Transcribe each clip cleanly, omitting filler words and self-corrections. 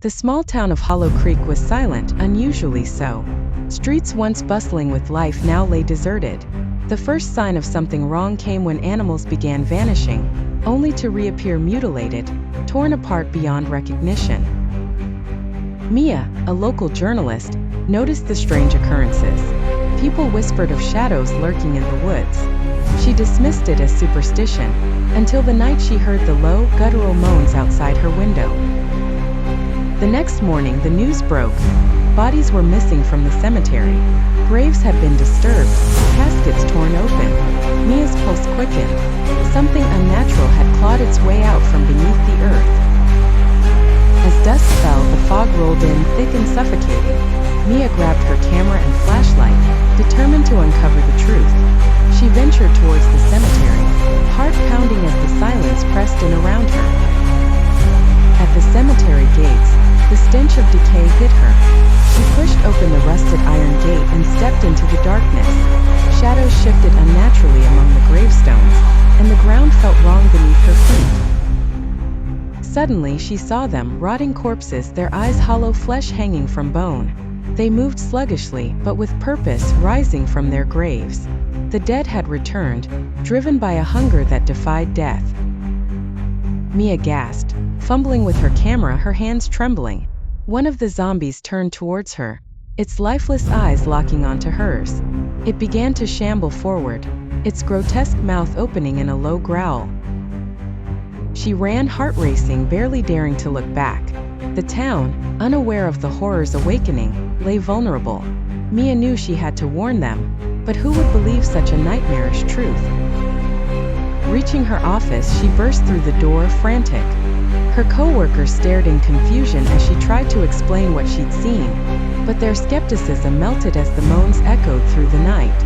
The small town of Hollow Creek was silent, unusually so. Streets once bustling with life now lay deserted. The first sign of something wrong came when animals began vanishing, only to reappear mutilated, torn apart beyond recognition. Mia, a local journalist, noticed the strange occurrences. People whispered of shadows lurking in the woods. She dismissed it as superstition, until the night she heard the low, guttural moans outside her window. The next morning, the news broke. Bodies were missing from the cemetery. Graves had been disturbed, caskets torn open. Mia's pulse quickened. Something unnatural had clawed its way out from beneath the earth. As dusk fell, the fog rolled in, thick and suffocating. Mia grabbed her camera and flashlight, determined to uncover the truth. She ventured towards the cemetery, heart pounding as the silence pressed in around her. At the cemetery gates, the stench of decay hit her. She pushed open the rusted iron gate and stepped into the darkness. Shadows shifted unnaturally among the gravestones, and the ground felt wrong beneath her feet. Suddenly she saw them, rotting corpses, their eyes hollow, flesh hanging from bone. They moved sluggishly, but with purpose, rising from their graves. The dead had returned, driven by a hunger that defied death. Mia gasped, fumbling with her camera, her hands trembling. One of the zombies turned towards her, its lifeless eyes locking onto hers. It began to shamble forward, its grotesque mouth opening in a low growl. She ran, heart racing, barely daring to look back. The town, unaware of the horror's awakening, lay vulnerable. Mia knew she had to warn them, but who would believe such a nightmarish truth? Reaching her office, she burst through the door, frantic. Her co-workers stared in confusion as she tried to explain what she'd seen, but their skepticism melted as the moans echoed through the night.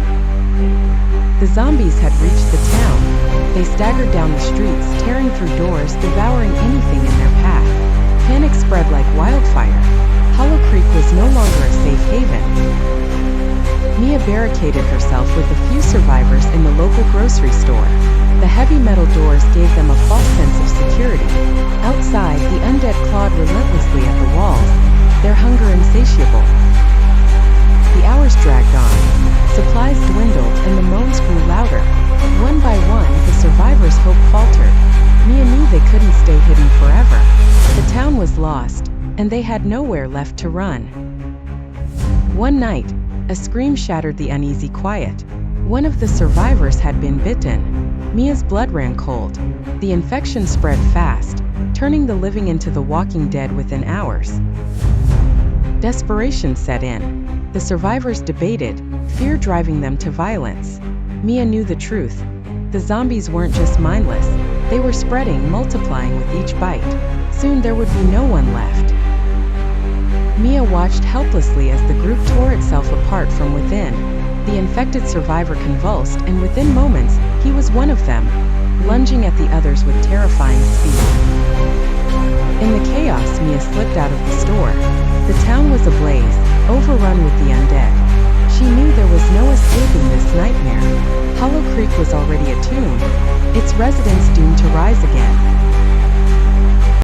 The zombies had reached the town. They staggered down the streets, tearing through doors, devouring anything in their path. Panic spread like wildfire. Hollow Creek was no longer a safe haven. Mia barricaded herself with a few survivors in the local grocery store. The heavy metal doors gave them a false sense of security. Outside, the undead clawed relentlessly at the walls, their hunger insatiable. The hours dragged on. Supplies dwindled, and the moans grew louder. One by one, the survivors' hope faltered. Mia knew they couldn't stay hidden forever. The town was lost, and they had nowhere left to run. One night, a scream shattered the uneasy quiet. One of the survivors had been bitten. Mia's blood ran cold. The infection spread fast, turning the living into the walking dead within hours. Desperation set in. The survivors debated, fear driving them to violence. Mia knew the truth. The zombies weren't just mindless. They were spreading, multiplying with each bite. Soon there would be no one left. Mia watched helplessly as the group tore itself apart from within. The infected survivor convulsed, and within moments, he was one of them, lunging at the others with terrifying speed. In the chaos, Mia slipped out of the store. The town was ablaze, overrun with the undead. She knew there was no escaping this nightmare. Hollow Creek was already a tomb, its residents doomed to rise again.